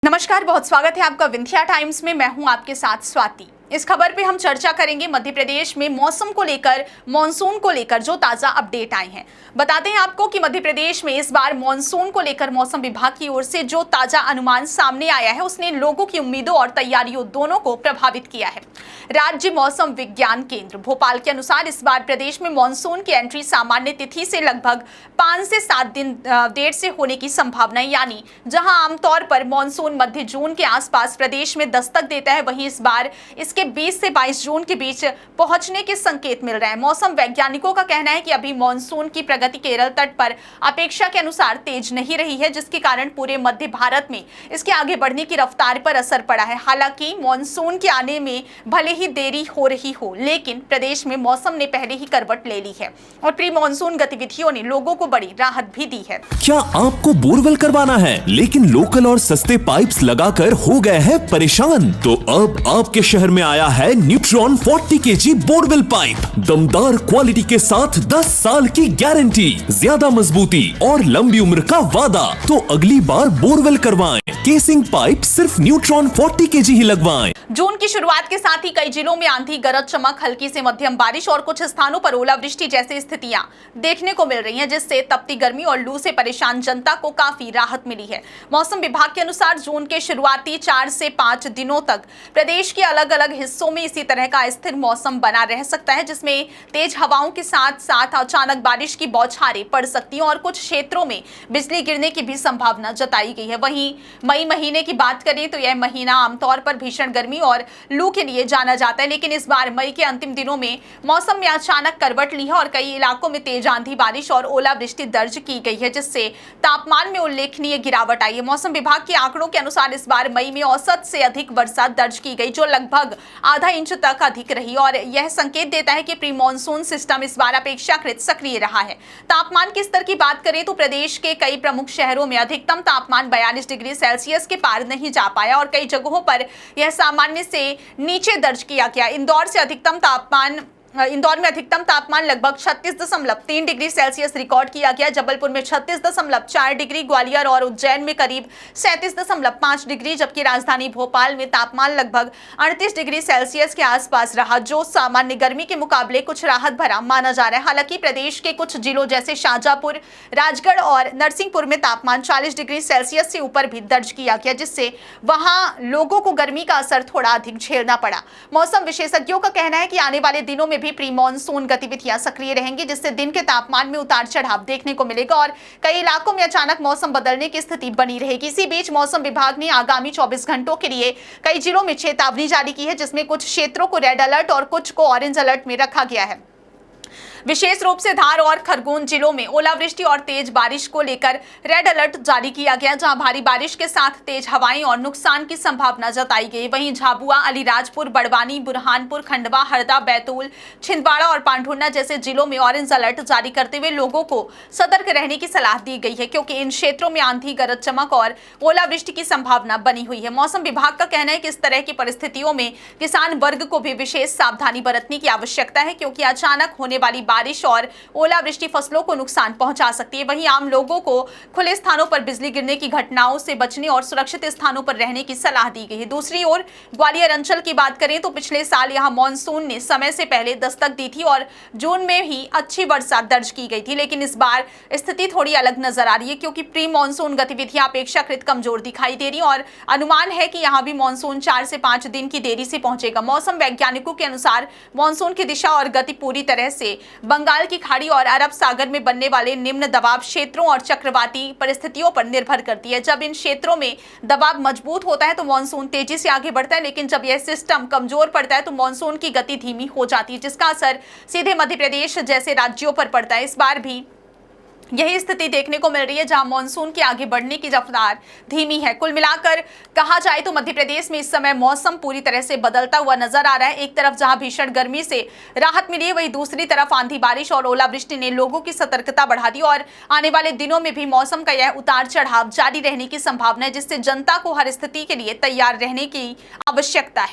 नमस्कार, बहुत स्वागत है आपका विंध्या टाइम्स में। मैं हूं आपके साथ स्वाति। इस खबर पे हम चर्चा करेंगे मध्य प्रदेश में मौसम को लेकर, मॉनसून को लेकर जो ताजा अपडेट आए हैं। बताते हैं आपको कि मध्य प्रदेश में इस बार मॉनसून को लेकर मौसम विभाग की ओर से जो ताजा अनुमान सामने आया है उसने लोगों की उम्मीदों और तैयारियों दोनों को प्रभावित किया है। राज्य मौसम विज्ञान केंद्र भोपाल के अनुसार इस बार प्रदेश में मॉनसून की एंट्री सामान्य तिथि से लगभग 5 से 7 दिन देर से होने की संभावना है। यानी जहां आमतौर पर मॉनसून मध्य जून के आसपास प्रदेश में दस्तक देता है, वहीं इस बार इसके 20 से 22 जून के बीच पहुंचने के संकेत मिल रहे हैं। मौसम वैज्ञानिकों का कहना है कि अभी मॉनसून की प्रगति केरल तट पर अपेक्षा के अनुसार तेज नहीं रही है, जिसके कारण पूरे मध्य भारत में इसके आगे बढ़ने की रफ्तार पर असर पड़ा है। हालांकि मॉनसून के आने में भले ही देरी हो रही हो, लेकिन प्रदेश में मौसम ने पहले ही करवट ले ली है और प्री मॉनसून गतिविधियों ने लोगों को बड़ी राहत भी दी है। क्या आपको बोरवेल करवाना है लेकिन लोकल और सस्ते पाइप्स लगाकर हो गए हैं परेशान? तो अब आपके शहर में आया है न्यूट्रॉन 40 kg बोरवेल पाइप। दमदार क्वालिटी के साथ 10 साल की गारंटी, ज्यादा मजबूती और लंबी उम्र का वादा। तो अगली बार बोरवेल करवाएं, केसिंग पाइप सिर्फ न्यूट्रॉन 40 kg ही लगवाएं। जून की शुरुआत के साथ ही कई जिलों में आंधी, गरज चमक, हल्की से मध्यम बारिश और कुछ स्थानों पर ओलावृष्टि जैसी स्थितियां देखने को मिल रही हैं, जिससे तपती गर्मी और लू से परेशान जनता को काफी राहत मिली है। मौसम विभाग के अनुसार जून के शुरुआती 4 से 5 दिनों तक प्रदेश के अलग अलग हिस्सों में इसी तरह का स्थिर मौसम बना रह सकता है, जिसमें तेज हवाओं के साथ साथ अचानक बारिश की बौछारें पड़ सकती हैं और कुछ क्षेत्रों में बिजली गिरने की भी संभावना जताई गई है। वहीं मई महीने की बात करें तो यह महीना आमतौर पर भीषण गर्मी और लू के लिए जाना जाता है, लेकिन इस बार मई के अंतिम दिनों में मौसम में अचानक करवट ली है और कई इलाकों में तेज आंधी, बारिश और ओलावृष्टि दर्ज की गई है, जिससे तापमान में उल्लेखनीय गिरावट आई है। मौसम विभाग के आंकड़ों के अनुसार इस बार मई में औसत से अधिक वर्षा दर्ज की गई, जो लगभग आधा इंच तक अधिक रही और यह संकेत देता है कि प्री मॉनसून सिस्टम इस बार अपेक्षाकृत सक्रिय रहा है। तापमान के स्तर की बात करें तो प्रदेश के कई प्रमुख शहरों में अधिकतम तापमान 42 डिग्री सेल्सियस के पार नहीं जा पाया और कई जगहों पर यह सामान्य से नीचे दर्ज किया गया। इंदौर में अधिकतम तापमान लगभग 36.3 डिग्री सेल्सियस रिकॉर्ड किया गया। जबलपुर में 36.4 डिग्री, ग्वालियर और उज्जैन में करीब 37.5 डिग्री, जबकि राजधानी भोपाल में तापमान लगभग 38 डिग्री सेल्सियस के आसपास रहा, जो सामान्य गर्मी के मुकाबले कुछ राहत भरा माना जा रहा है। हालांकि प्रदेश के कुछ जिलों जैसे शाहजहांपुर, राजगढ़ और नरसिंहपुर में तापमान 40 डिग्री सेल्सियस से ऊपर भी दर्ज किया गया, जिससे वहां लोगों को गर्मी का असर थोड़ा अधिक झेलना पड़ा। मौसम विशेषज्ञों का कहना है कि आने वाले दिनों में भी प्री मॉनसून गतिविधियां सक्रिय रहेंगी, जिससे दिन के तापमान में उतार चढ़ाव देखने को मिलेगा और कई इलाकों में अचानक मौसम बदलने की स्थिति बनी रहेगी। इसी बीच मौसम विभाग ने आगामी 24 घंटों के लिए कई जिलों में चेतावनी जारी की है, जिसमें कुछ क्षेत्रों को रेड अलर्ट और कुछ को ऑरेंज अलर्ट में रखा गया है। विशेष रूप से धार और खरगोन जिलों में ओलावृष्टि और तेज बारिश को लेकर रेड अलर्ट जारी किया गया, जहां भारी बारिश के साथ तेज हवाएं और नुकसान की संभावना जताई गई। वहीं झाबुआ, अलीराजपुर, बड़वानी, बुरहानपुर, खंडवा, हरदा, बैतूल, छिंदवाड़ा और पांढुर्णा जैसे जिलों में ऑरेंज अलर्ट जारी करते हुए लोगों को सतर्क रहने की सलाह दी गई है, क्योंकि इन क्षेत्रों में आंधी, गरज चमक और ओलावृष्टि की संभावना बनी हुई है। मौसम विभाग का कहना है कि इस तरह की परिस्थितियों में किसान वर्ग को भी विशेष सावधानी बरतने की आवश्यकता है, क्योंकि अचानक होने वाली बारिश और ओलावृष्टि फसलों को नुकसान पहुंचा सकती है। वहीं आम लोगों को खुले स्थानों पर बिजली गिरने की घटनाओं से बचने और सुरक्षित स्थानों पर रहने की सलाह दी गई है। दूसरी ओर ग्वालियर अंचल की बात करें तो पिछले साल यहां मॉनसून ने समय से पहले दस्तक दी थी और जून में ही अच्छी वर्षा दर्ज की गई थी, लेकिन इस बार स्थिति थोड़ी अलग नजर आ रही है, क्योंकि प्री मॉनसून गतिविधियां अपेक्षाकृत कमजोर दिखाई दे रही और अनुमान है कि यहां भी मॉनसून 4 से 5 दिन की देरी से पहुंचेगा। मौसम वैज्ञानिकों के अनुसार मॉनसून की दिशा और गति पूरी तरह से बंगाल की खाड़ी और अरब सागर में बनने वाले निम्न दबाव क्षेत्रों और चक्रवाती परिस्थितियों पर निर्भर करती है। जब इन क्षेत्रों में दबाव मजबूत होता है तो मॉनसून तेजी से आगे बढ़ता है, लेकिन जब यह सिस्टम कमजोर पड़ता है तो मॉनसून की गति धीमी हो जाती है, जिसका असर सीधे मध्य प्रदेश जैसे राज्यों पर पड़ता है। इस बार भी यही स्थिति देखने को मिल रही है, जहां मॉनसून के आगे बढ़ने की रफ्तार धीमी है। कुल मिलाकर कहा जाए तो मध्य प्रदेश में इस समय मौसम पूरी तरह से बदलता हुआ नजर आ रहा है। एक तरफ जहां भीषण गर्मी से राहत मिली है, वहीं दूसरी तरफ आंधी, बारिश और ओलावृष्टि ने लोगों की सतर्कता बढ़ा दी और आने वाले दिनों में भी मौसम का यह उतार चढ़ाव जारी रहने की संभावना है, जिससे जनता को हर स्थिति के लिए तैयार रहने की आवश्यकता है।